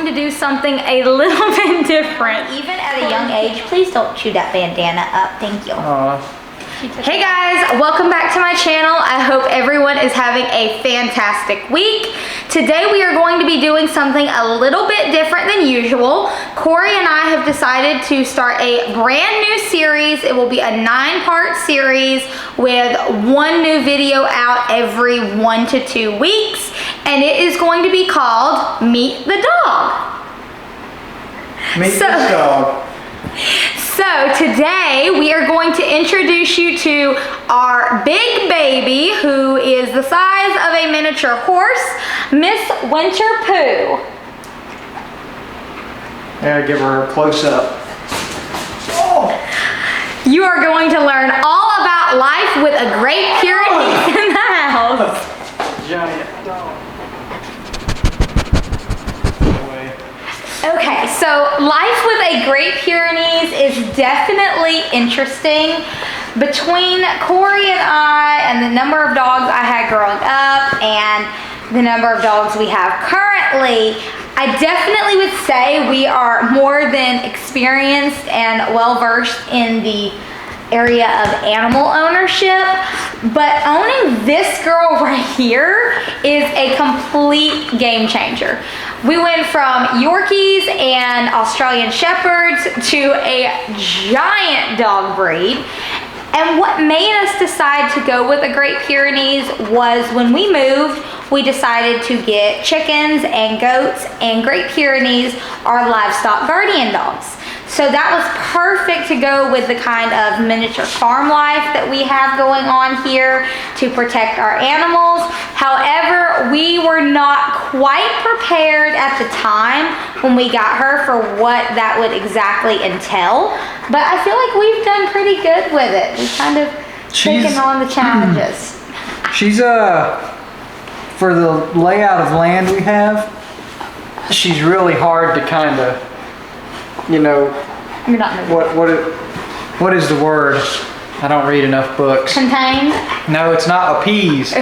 to do something a little bit different. Even at a young age, please don't chew that bandana up. Thank you. Hey guys, welcome back to my channel. I hope everyone is having a fantastic week. Today we are going to be doing something a little bit different than usual. Corey and I have decided to start a brand new series. It will be a 9-part series with one new video out every 1 to 2 weeks. And it is going to be called Meet the Dog. Meet this dog. So today we are going to introduce you to our big baby, who is the size of a miniature horse, Miss Winter Pooh. Yeah, give her a close up. Oh. You are going to learn all about life with a Great Pyrenees in the house. Giant dog. Okay, so life with a Great Pyrenees is definitely interesting. Between Corey and I and the number of dogs I had growing up and the number of dogs we have currently, I definitely would say we are more than experienced and well-versed in the area of animal ownership, but owning this girl right here is a complete game changer. We went from Yorkies and Australian Shepherds to a giant dog breed. And what made us decide to go with a Great Pyrenees was when we moved, we decided to get chickens and goats, and Great Pyrenees are livestock guardian dogs. So that was perfect to go with the kind of miniature farm life that we have going on here to protect our animals. However, we were not quite prepared at the time when we got her for what that would exactly entail. But I feel like we've done pretty good with it. We've kind of taken on the challenges. She's for the layout of land we have, she's really hard to kind of, you know, You're not what is the word? I don't read enough books. Contained? No, it's not appease.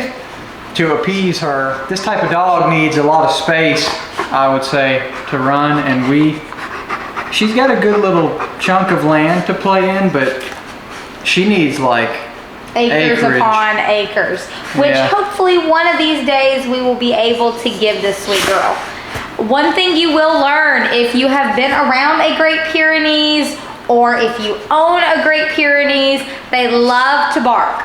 To appease her, this type of dog needs a lot of space, I would say, to run, and she's got a good little chunk of land to play in, but she needs like acres acreage upon acres, which hopefully one of these days we will be able to give this sweet girl. One thing you will learn if you have been around a Great Pyrenees or if you own a Great Pyrenees, they love to bark.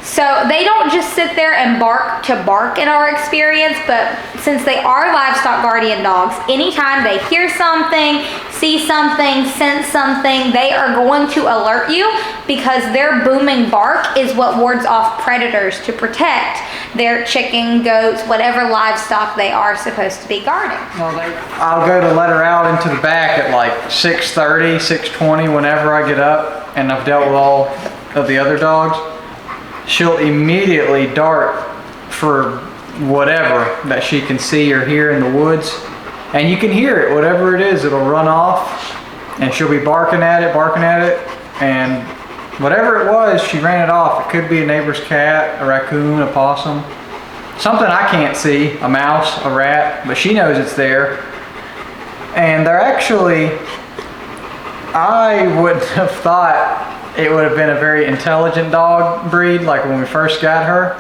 So they don't just sit there and bark to bark in our experience, but since they are livestock guardian dogs, anytime they hear something, see something, sense something, they are going to alert you, because their booming bark is what wards off predators to protect their chicken, goats, whatever livestock they are supposed to be guarding. I'll go to let her out into the back at like 6:30, 6:20 whenever I get up, and I've dealt with all of the other dogs. She'll immediately dart for whatever that she can see or hear in the woods. And you can hear it, whatever it is, it'll run off and she'll be barking at it. And whatever it was, she ran it off. It could be a neighbor's cat, a raccoon, a possum, something I can't see, a mouse, a rat, but she knows it's there. And they're actually, I wouldn't have thought it would have been a very intelligent dog breed, like when we first got her.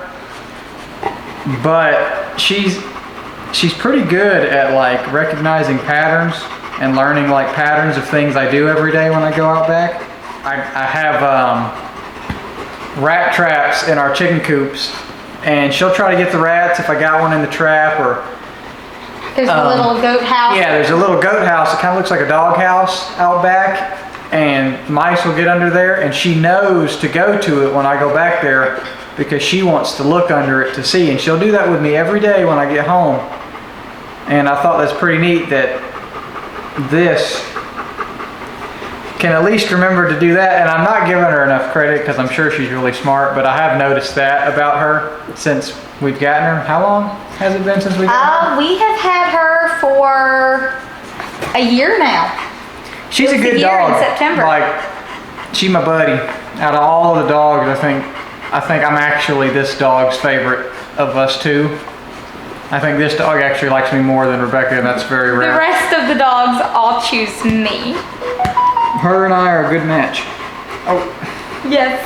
But she's pretty good at like recognizing patterns and learning like patterns of things I do every day when I go out back. I have rat traps in our chicken coops, and she'll try to get the rats if I got one in the trap. Or there's a little goat house. Yeah, there's a little goat house. It kind of looks like a dog house out back. And mice will get under there, and she knows to go to it when I go back there because she wants to look under it to see, and she'll do that with me every day when I get home. And I thought that's pretty neat that this can at least remember to do that. And I'm not giving her enough credit because I'm sure she's really smart, but I have noticed that about her since we've gotten her. How long has it been since we've gotten her? We have had her for a year now. She's a good dog. In September. Like, she's my buddy. Out of all of the dogs, I think I'm actually this dog's favorite of us two. I think this dog actually likes me more than Rebecca, and that's very The rare. rest of the dogs all choose me. Her and I are a good match. Oh, Yes,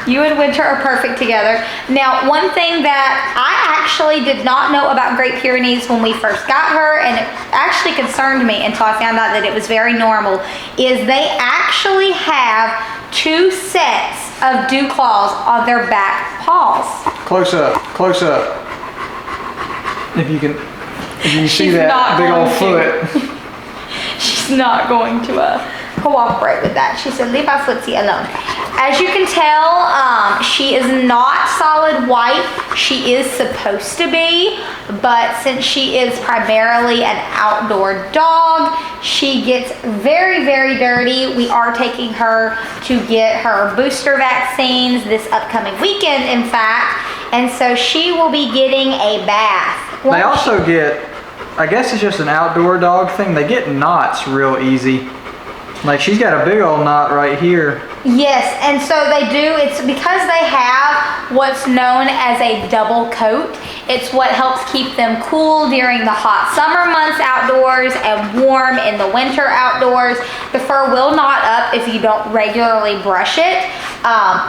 you and Winter are perfect together. Now, one thing that I actually did not know about Great Pyrenees when we first got her, and it actually concerned me until I found out that it was very normal, is they actually have 2 sets of dew claws on their back paws. close up, close up. If you can see She's that not big old going foot. She's not going to cooperate with that. She said, leave my footsie alone. As you can tell, she is not solid white. She is supposed to be, but since she is primarily an outdoor dog, she gets very, very dirty. We are taking her to get her booster vaccines this upcoming weekend, in fact, and so she will be getting a bath. They also get, I guess it's just an outdoor dog thing, they get knots real easy. Like she's got a big old knot right here. Yes, and so they do, it's because they have what's known as a double coat. It's what helps keep them cool during the hot summer months outdoors and warm in the winter outdoors. The fur will knot up if you don't regularly brush it.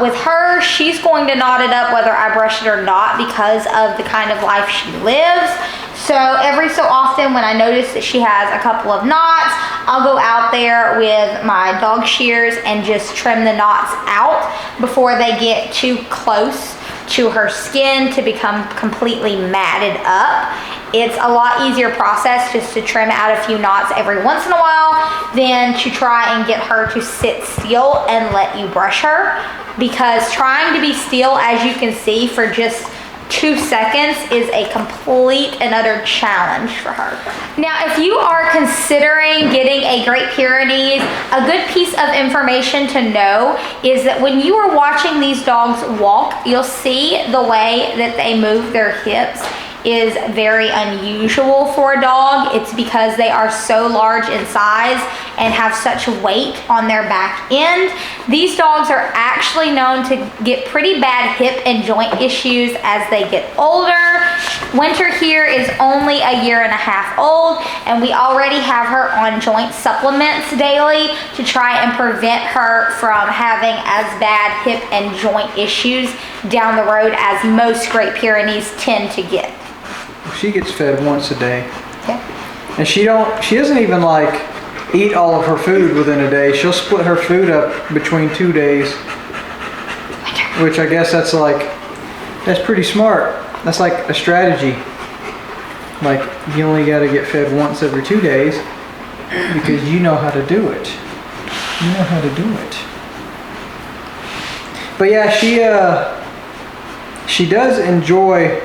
With her, she's going to knot it up whether I brush it or not because of the kind of life she lives. So every so often when I notice that she has a couple of knots, I'll go out there with my dog shears and just trim the knots out before they get too close to her skin to become completely matted up. It's a lot easier process just to trim out a few knots every once in a while than to try and get her to sit still and let you brush her, because trying to be still, as you can see, for just 2 seconds is a complete and utter challenge for her. Now, if you are considering getting a Great Pyrenees, a good piece of information to know is that when you are watching these dogs walk, you'll see the way that they move their hips is very unusual for a dog. It's because they are so large in size and have such weight on their back end. These dogs are actually known to get pretty bad hip and joint issues as they get older. Winter here is only a 1.5 years old, and we already have her on joint supplements daily to try and prevent her from having as bad hip and joint issues down the road as most Great Pyrenees tend to get. She gets fed once a day. Okay. And she doesn't even like eat all of her food within a day. She'll split her food up between 2 days. Which I guess that's pretty smart. That's like a strategy. Like you only got to get fed once every 2 days because you know how to do it. You know how to do it. But yeah, she does enjoy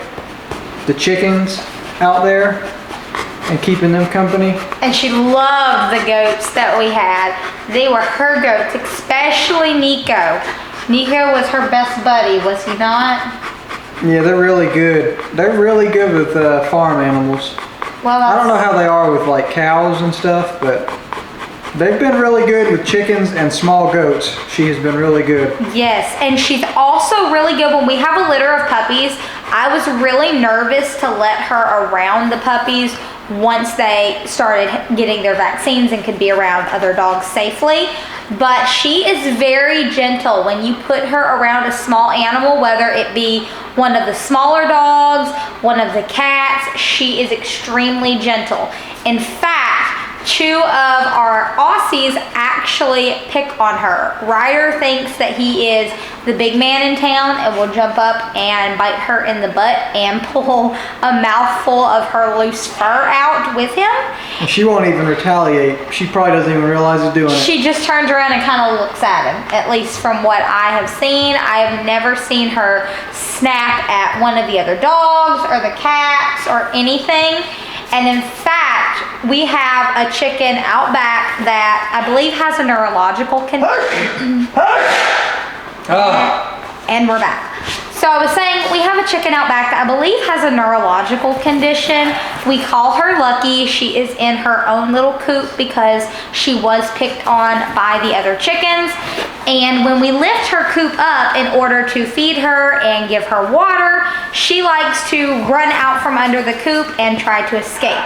the chickens out there and keeping them company. And she loved the goats that we had. They were her goats, especially Nico. Nico was her best buddy, was he not? Yeah, they're really good. They're really good with farm animals. Well, I don't know how they are with like cows and stuff, but they've been really good with chickens and small goats. She has been really good. Yes, and she's also really good when we have a litter of puppies. I was really nervous to let her around the puppies once they started getting their vaccines and could be around other dogs safely. But she is very gentle when you put her around a small animal, whether it be one of the smaller dogs, one of the cats. She is extremely gentle. In fact, 2 of our Aussies actually pick on her. Ryder thinks that he is the big man in town and will jump up and bite her in the butt and pull a mouthful of her loose fur out with him. And she won't even retaliate. She probably doesn't even realize he's doing it. She just turns around and kind of looks at him, at least from what I have seen. I have never seen her snap at one of the other dogs or the cats or anything. And in fact, we have a chicken out back that I believe has a neurological condition. And we're back. So I was saying we have a chicken out back that I believe has a neurological condition. We call her Lucky. She is in her own little coop because she was picked on by the other chickens. And when we lift her coop up in order to feed her and give her water, she likes to run out from under the coop and try to escape.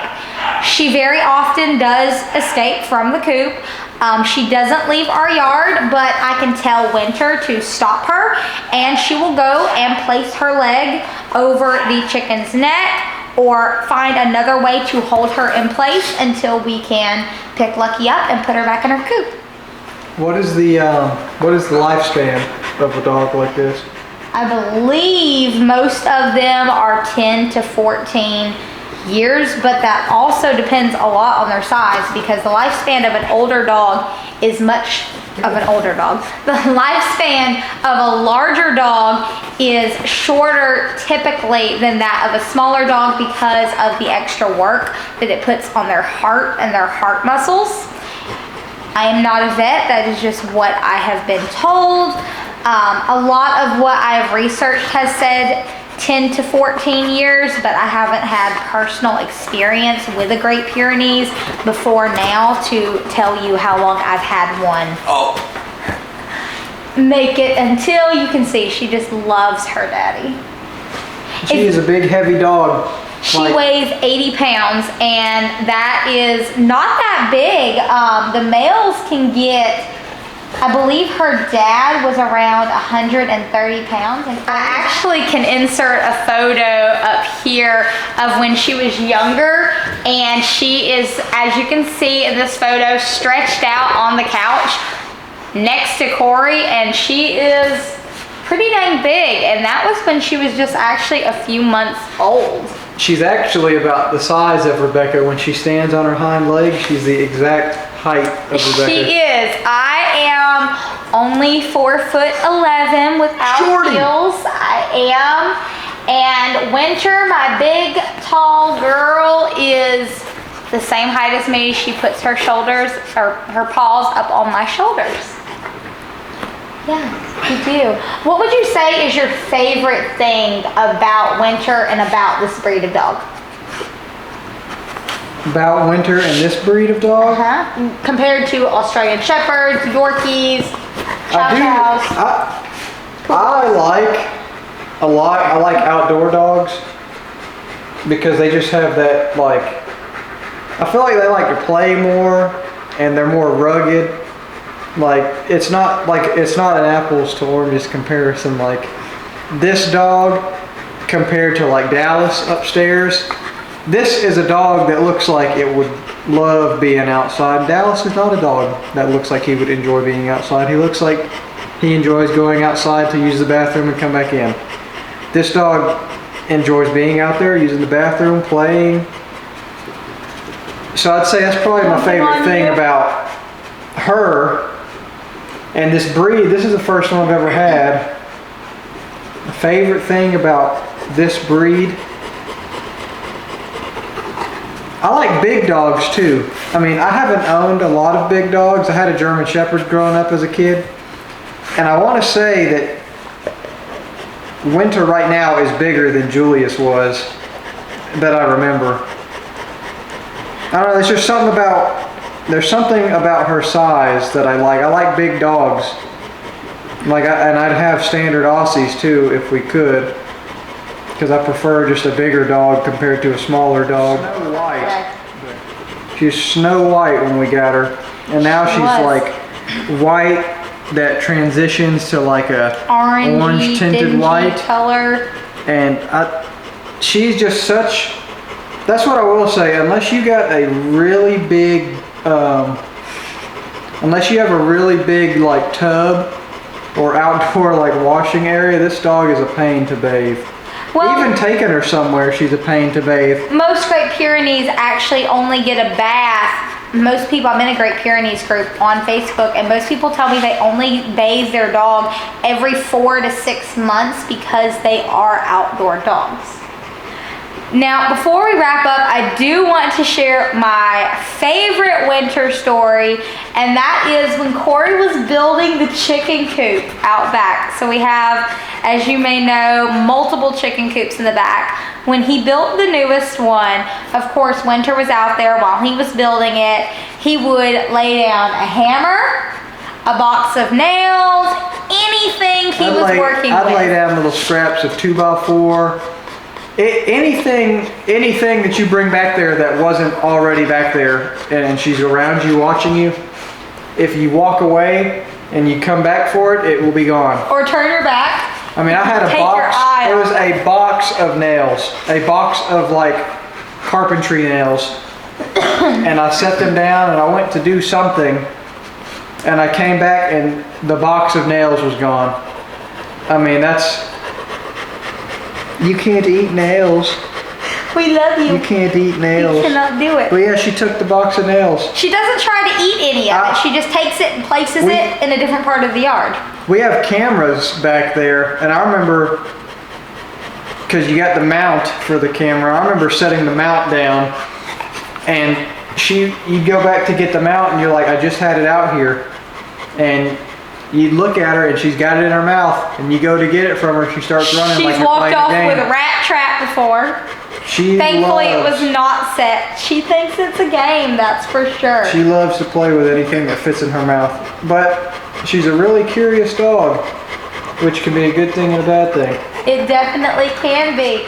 She very often does escape from the coop. She doesn't leave our yard, but I can tell Winter to stop her, and she will go and place her leg over the chicken's neck or find another way to hold her in place until we can pick Lucky up and put her back in her coop. What is the lifespan of a dog like this? I believe most of them are 10 to 14 years, but that also depends a lot on their size, because the lifespan of an older dog is much of an older dog. The lifespan of a larger dog is shorter typically than that of a smaller dog because of the extra work that it puts on their heart and their heart muscles. I am not a vet, that is just what I have been told. A lot of what I've researched has said 10 to 14 years, but I haven't had personal experience with a Great Pyrenees before now to tell you how long I've had one. Oh. Make it until you can see she just loves her daddy. She is a big, heavy dog. She weighs 80 pounds, and that is not that big. The males can get, I believe her dad was around 130 pounds. And I actually can insert a photo up here of when she was younger, and she is, as you can see in this photo, stretched out on the couch next to Corey, and she is pretty dang big, and that was when she was just actually a few months old. She's actually about the size of Rebecca. When she stands on her hind legs, she's the exact height of Rebecca. She is. I am only 4'11" without heels. I am. And Winter, my big, tall girl, is the same height as me. She puts her shoulders, or her paws up on my shoulders. Yeah, you do. What would you say is your favorite thing about Winter and about this breed of dog? About Winter and this breed of dog? Compared to Australian Shepherds, Yorkies, Chow Chows. I like outdoor dogs because they just have that, like, I feel like they like to play more and they're more rugged. Like, it's not an apples to oranges comparison. Like, this dog compared to like Dallas upstairs, this is a dog that looks like it would love being outside. Dallas is not a dog that looks like he would enjoy being outside. He looks like he enjoys going outside to use the bathroom and come back in. This dog enjoys being out there, using the bathroom, playing. So I'd say that's probably my favorite thing about her. And this breed, this is the first one I've ever had. The favorite thing about this breed, I like big dogs too. I mean, I haven't owned a lot of big dogs. I had a German Shepherd growing up as a kid. And I want to say that Winter right now is bigger than Julius was that I remember. I don't know, there's just something about, there's something about her size that I like. I like big dogs. Like, and I'd have standard Aussies too if we could, because I prefer just a bigger dog compared to a smaller dog. Snow White. She's Snow White when we got her, and now she's like white that transitions to like a orange tinted white color. And she's just such. That's what I will say. Unless you got a really big, unless you have a really big like tub or outdoor like washing area, this dog is a pain to bathe. Well, even taking her somewhere, she's a pain to bathe. Most Great Pyrenees actually only get a bath. Most people, I'm in a Great Pyrenees group on Facebook, and most people tell me they only bathe their dog every 4 to 6 months because they are outdoor dogs. Now, before we wrap up, I do want to share my favorite winter story, and that is when Corey was building the chicken coop out back. So we have, as you may know, multiple chicken coops in the back. When he built the newest one, of course, Winter was out there while he was building it. He would lay down a hammer, a box of nails, anything he was working I'd with. lay down little scraps of 2x4. Anything that you bring back there that wasn't already back there, and she's around you, watching you, if you walk away and you come back for it, it will be gone. Or turn your back. I mean, I had a Take your box. eye There was off. a box of nails, a box of like carpentry nails, and I set them down and I went to do something, and I came back and the box of nails was gone. I mean, you can't eat nails. We love you. You can't eat nails. You cannot do it. But yeah, she took the box of nails. She doesn't try to eat any of it. She just takes it and places it in a different part of the yard. We have cameras back there, and I remember, because you got the mount for the camera, I remember setting the mount down, and you'd go back to get the mount, and you're like, I just had it out here, and you'd look at her, and she's got it in her mouth, and you go to get it from her, she starts running like She's you're walked playing off a game. with a rat trap before. Thankfully, it was not set. She thinks it's a game, that's for sure. She loves to play with anything that fits in her mouth. But she's a really curious dog, which can be a good thing and a bad thing. It definitely can be.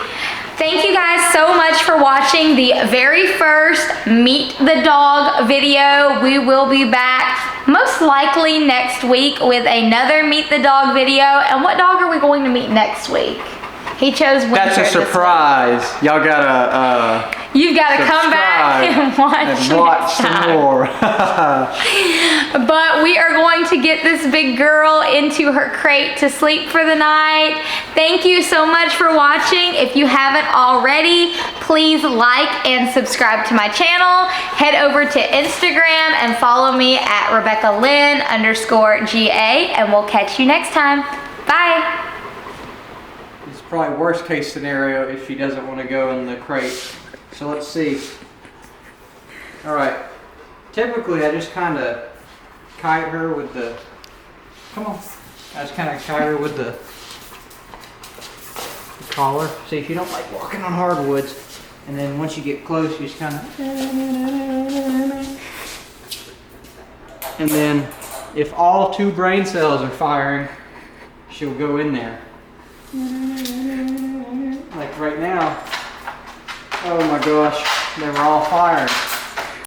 Thank you guys so much for watching the very first Meet the Dog video. We will be back most likely next week with another Meet the Dog video. And what dog are we going to meet next week? He chose Winter. That's a surprise. Y'all gotta You've got to come back and watch some more. But we are going to get this big girl into her crate to sleep for the night. Thank you so much for watching. If you haven't already, please like and subscribe to my channel. Head over to Instagram and follow me at RebeccaLynn_GA, and we'll catch you next time. Bye. It's probably worst case scenario if she doesn't want to go in the crate. So let's see. All right. Typically, I just kind of kite her with the. Come on. I just kind of kite her with the collar. See, if you don't like walking on hardwoods, and then once you get close, you just kind of. And then, if all 2 brain cells are firing, she'll go in there. Like right now. Oh my gosh, they were all firing.